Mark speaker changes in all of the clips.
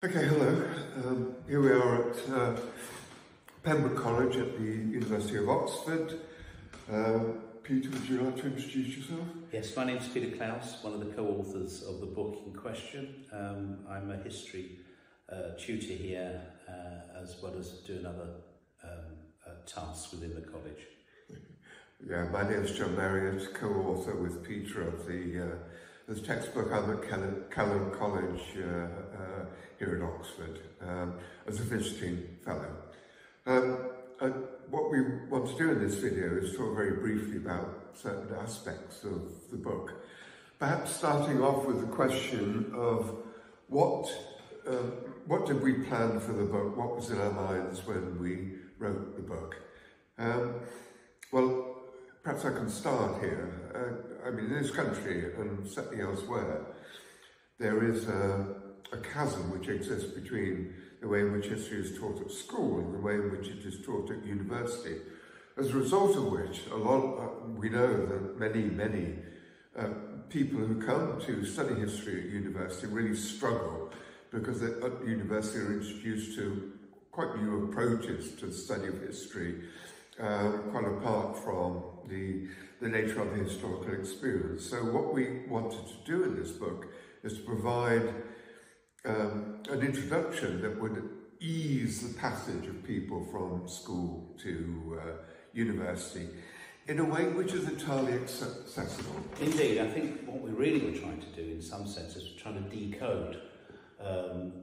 Speaker 1: Okay, hello. Here we are at Pembroke College at the University of Oxford. Peter, would you like to introduce yourself?
Speaker 2: Yes, my name is Peter Klaus, one of the co-authors of the book in question. I'm a history tutor here, as well as doing other tasks within the college.
Speaker 1: Yeah, my name is John Marriott, co-author with Peter of the textbook. I'm at Callan College here in Oxford as a visiting fellow. What we want to do in this video is talk very briefly about certain aspects of the book. Perhaps starting off with the question of what did we plan for the book? What was in our minds when we wrote the book? Well, perhaps I can start here. I mean, in this country and certainly elsewhere, there is a chasm which exists between the way in which history is taught at school and the way in which it is taught at university. As a result of which, we know that many people who come to study history at university really struggle because at university are introduced to quite new approaches to the study of history, quite apart from the nature of the historical experience. So what we wanted to do in this book is to provide an introduction that would ease the passage of people from school to university in a way which is entirely accessible.
Speaker 2: Indeed, I think what we really were trying to do in some sense is trying to decode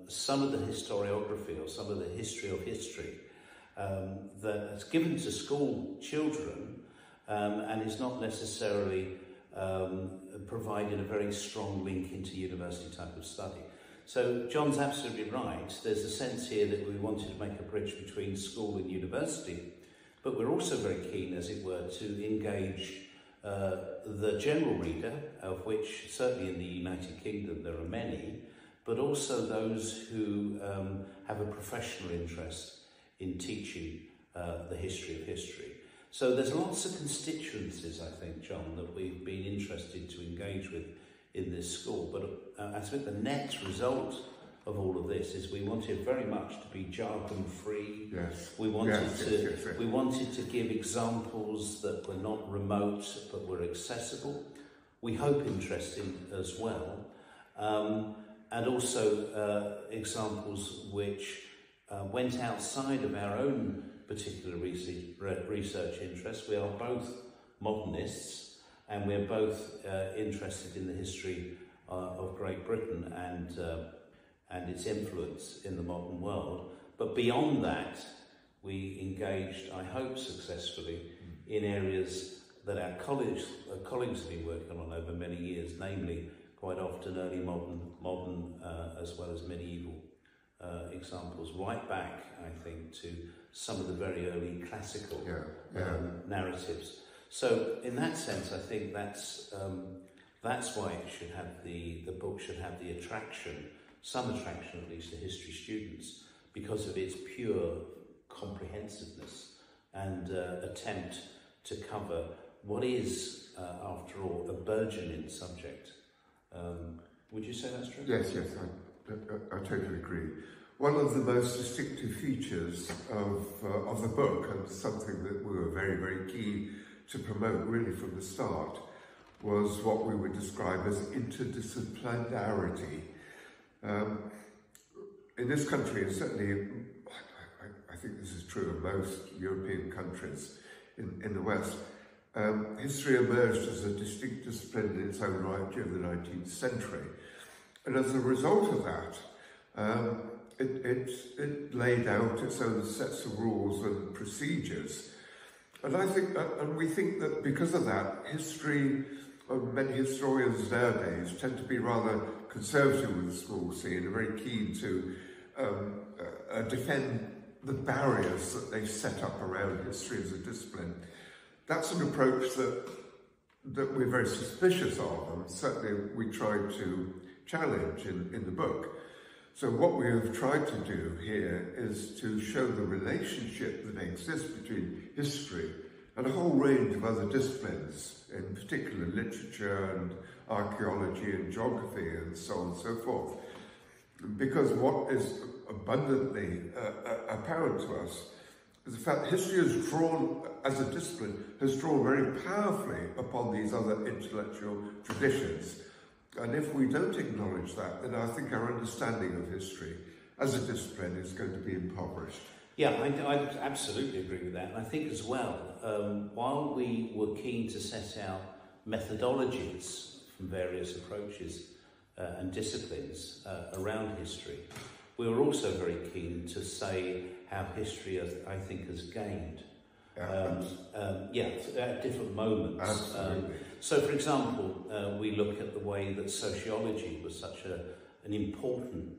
Speaker 2: some of the historiography or some of the history of history that's given to school children and is not necessarily providing a very strong link into university type of study. So John's absolutely right. There's a sense here that we wanted to make a bridge between school and university, but we're also very keen, as it were, to engage the general reader, of which certainly in the United Kingdom there are many, but also those who have a professional interest in teaching the history of history. So there's lots of constituencies, I think, John, that we've been interested to engage with in this school. But I think the net result of all of this is we wanted very much to be jargon-free.
Speaker 1: Yes.
Speaker 2: We wanted we wanted to give examples that were not remote but were accessible. We hope interesting as well, and also examples which went outside of our own particular research interests. We are both modernists, and we're both interested in the history of Great Britain and its influence in the modern world. But beyond that, we engaged, I hope successfully, in areas that our colleagues have been working on over many years, namely quite often early modern as well as medieval examples, right back, I think, to some of the very early classical narratives. So, in that sense, I think that's why it should have the book should have the attraction, some attraction at least to history students, because of its pure comprehensiveness and attempt to cover what is, after all, a burgeoning subject. Would you say that's true?
Speaker 1: Yes, I totally agree. One of the most distinctive features of the book, and something that we were very, very keen to promote really from the start, was what we would describe as interdisciplinarity. In this country, and certainly I think this is true of most European countries in the West, history emerged as a distinct discipline in its own right during the 19th century. And as a result of that, it laid out its own sets of rules and procedures. And we think that because of that, history, many historians nowadays tend to be rather conservative with the small c and are very keen to defend the barriers that they set up around history as a discipline. That's an approach that we're very suspicious of, and certainly we tried to challenge in the book. So what we have tried to do here is to show the relationship that exists between history and a whole range of other disciplines, in particular literature and archaeology and geography and so on and so forth. because what is abundantly apparent to us is the fact that history has drawn, as a discipline, has drawn very powerfully upon these other intellectual traditions. And if we don't acknowledge that, then I think our understanding of history as a discipline is going to be impoverished.
Speaker 2: Yeah, I absolutely agree with that. And I think as well, while we were keen to set out methodologies from various approaches and disciplines around history, we were also very keen to say how history, I think, has gained. At different moments. So, for example, we look at the way that sociology was such an important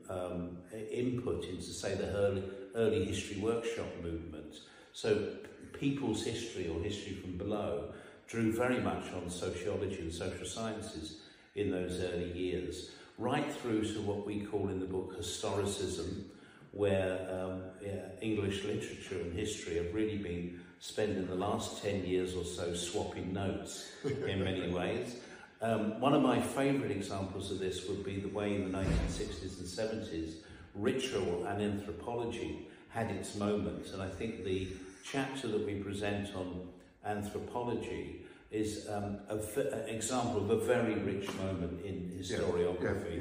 Speaker 2: input into, say, the early history workshop movement. So people's history, or history from below, drew very much on sociology and social sciences in those early years, right through to what we call in the book historicism, where English literature and history have really been spending the last 10 years or so swapping notes in many ways. One of my favourite examples of this would be the way in the 1960s and 70s ritual and anthropology had its moment, and I think the chapter that we present on anthropology is an example of a very rich moment in historiography.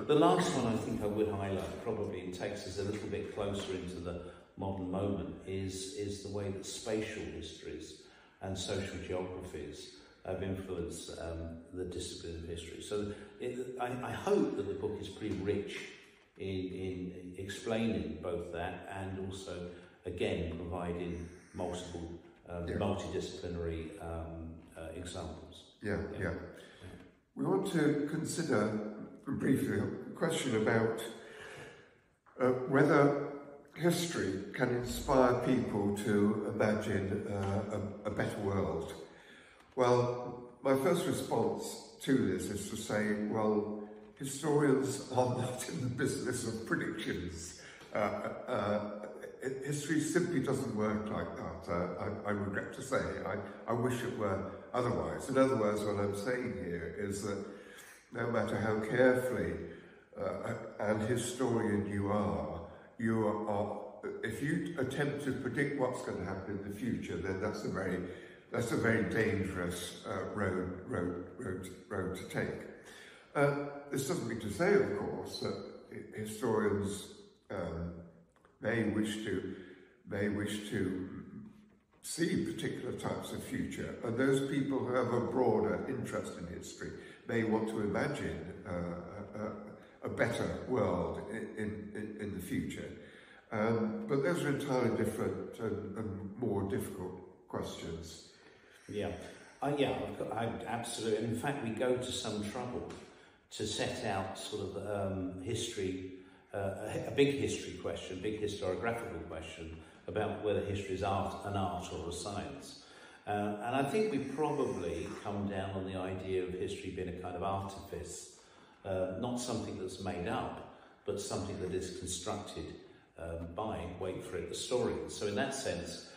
Speaker 2: The last one I think I would highlight, probably, and takes us a little bit closer into the modern moment, is the way that spatial histories and social geographies have influenced the discipline of history. So I hope that the book is pretty rich in explaining both that and also, again, providing multiple multidisciplinary examples.
Speaker 1: We want to consider briefly a question about whether history can inspire people to imagine a better world. Well, my first response to this is to say, well, historians are not in the business of predictions. History simply doesn't work like that. I regret to say. I wish it were otherwise. In other words, what I'm saying here is that no matter how carefully an historian you are, if you attempt to predict what's going to happen in the future, then that's a very dangerous road to take. This doesn't mean to say, of course, that historians may wish to see particular types of future, and those people who have a broader interest in history may want to imagine a better world in the future. But those are entirely different and more difficult questions.
Speaker 2: Absolutely. In fact, we go to some trouble to set out sort of history, a big history question, a big historiographical question about whether history is an art or a science. And I think we probably come down on the idea of history being a kind of artifice, not something that's made up, but something that is constructed by, wait for it, historians. So in that sense,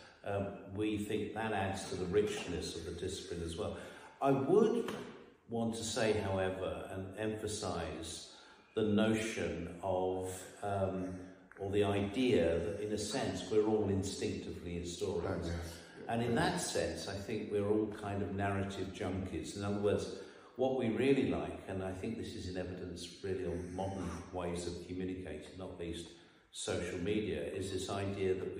Speaker 2: we think that adds to the richness of the discipline as well. I would want to say, however, and emphasise the notion of, or the idea that, in a sense, we're all instinctively historians. And in that sense, I think we're all kind of narrative junkies. In other words, what we really like, and I think this is in evidence really on modern ways of communicating, not least social media, is this idea that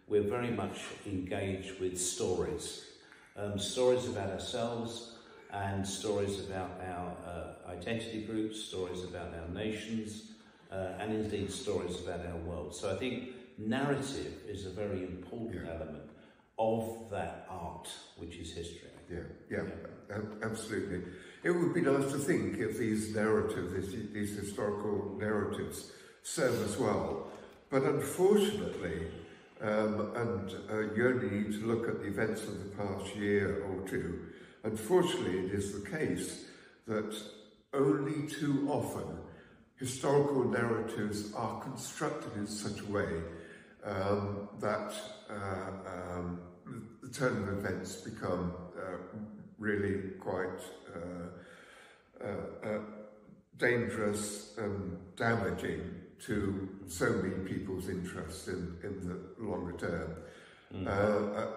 Speaker 2: we're very much engaged with stories. Stories about ourselves and stories about our identity groups, stories about our nations, and indeed stories about our world. So I think narrative is a very important element of that art, which is history.
Speaker 1: Absolutely. It would be nice to think if these narratives, these historical narratives, serve us well. But unfortunately, and you only need to look at the events of the past year or two, unfortunately it is the case that only too often historical narratives are constructed in such a way that the turn of events become really quite dangerous and damaging to so many people's interest in the longer term.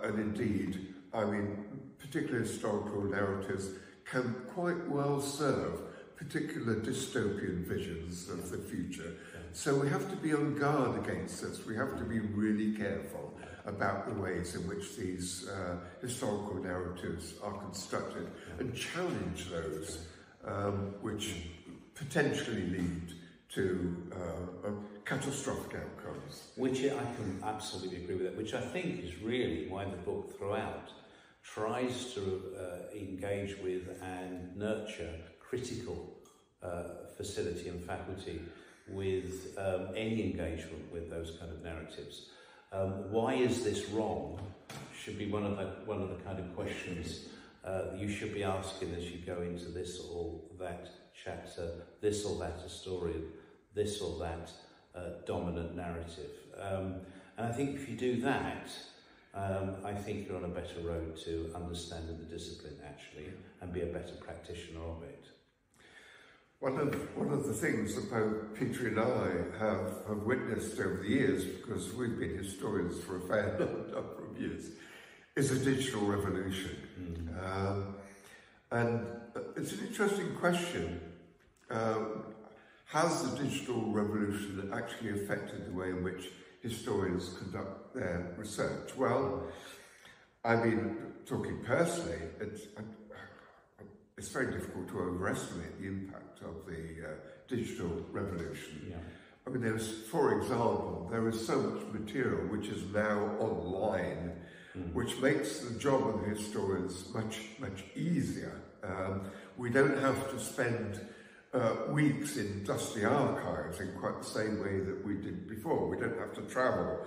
Speaker 1: And indeed, I mean, particular historical narratives can quite well serve particular dystopian visions of the future. So we have to be on guard against this. We have to be really careful about the ways in which these historical narratives are constructed and challenge those which potentially lead to catastrophic outcomes.
Speaker 2: Which I can absolutely agree with that, which I think is really why the book throughout tries to engage with and nurture critical facility and faculty with any engagement with those kind of narratives. Why is this wrong? Should be one of the kind of questions you should be asking as you go into this or that chapter, this or that historian, this or that dominant narrative. And I think if you do that, I think you're on a better road to understanding the discipline actually and be a better practitioner of it.
Speaker 1: One of the things that both Peter and I have witnessed over the years, because we've been historians for a fair number of years, is a digital revolution. And it's an interesting question. Has the digital revolution actually affected the way in which historians conduct their research? Well, I mean, talking personally, it's very difficult to overestimate the impact of the digital revolution. I mean, for example, there is so much material which is now online, which makes the job of the historians much easier. We don't have to spend weeks in dusty archives in quite the same way that we did before. We don't have to travel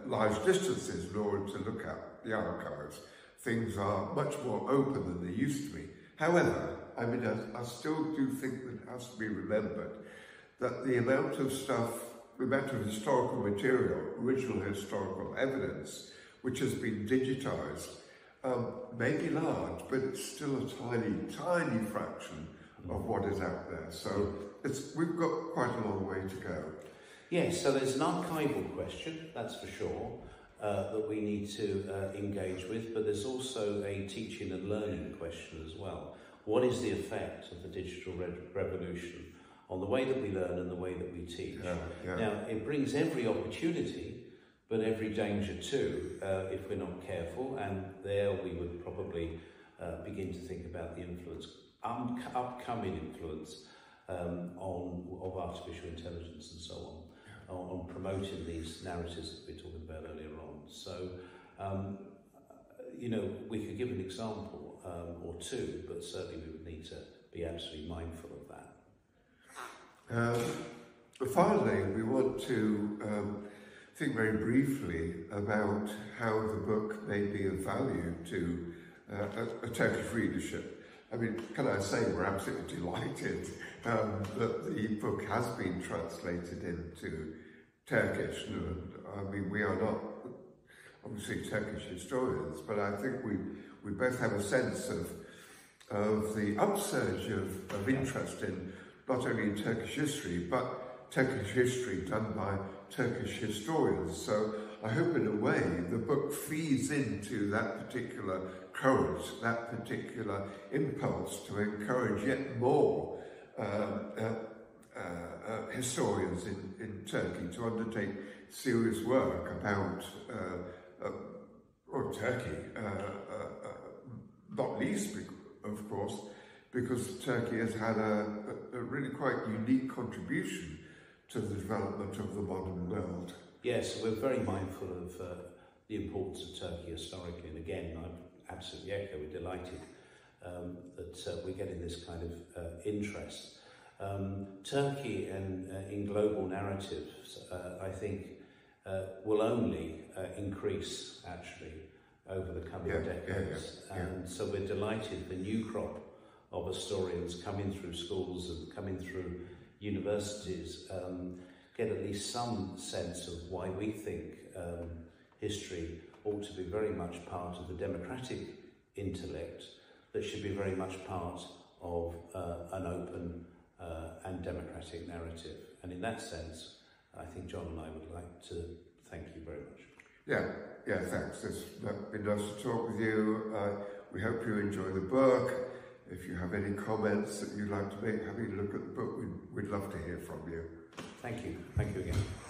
Speaker 1: large distances in order to look at the archives. Things are much more open than they used to be. However, I mean, I still do think that it has to be remembered that the amount of historical material, original historical evidence, which has been digitized, may be large, but it's still a tiny fraction of what is out there. So we've got quite a long way to go.
Speaker 2: Yes, so there's an archival question, that's for sure, that we need to engage with, but there's also a teaching and learning question as well. What is the effect of the digital revolution on the way that we learn and the way that we teach? Now, it brings every opportunity, but every danger too, if we're not careful, and there we would probably begin to think about the influence, upcoming influence of artificial intelligence and so on promoting these narratives that we were talking about earlier on. So, you know, we could give an example or two, but certainly we would need to be absolutely mindful of that.
Speaker 1: Finally, we want to think very briefly about how the book may be of value to a Turkish readership. I mean, can I say we're absolutely delighted that the book has been translated into Turkish. I mean, we are not obviously Turkish historians, but I think we both have a sense of the upsurge of interest in not only Turkish history, but Turkish history done by Turkish historians. So I hope in a way the book feeds into that particular current, that particular impulse to encourage yet more historians in Turkey to undertake serious work about Turkey, not least, of course, because Turkey has had a really quite unique contribution to the development of the modern world.
Speaker 2: Yes, we're very mindful of the importance of Turkey historically, and again, I absolutely echo, we're delighted that we're getting this kind of interest. Turkey and in global narratives, I think, will only increase actually over the coming decades. And so we're delighted the new crop of historians coming through schools and coming through universities get at least some sense of why we think history ought to be very much part of the democratic intellect, that should be very much part of an open and democratic narrative. And in that sense, I think John and I would like to thank you very much.
Speaker 1: Yeah, thanks. It's been nice to talk with you. We hope you enjoy the book. If you have any comments that you'd like to make, having a look at the book, we'd love to hear from you.
Speaker 2: Thank you. Thank you again.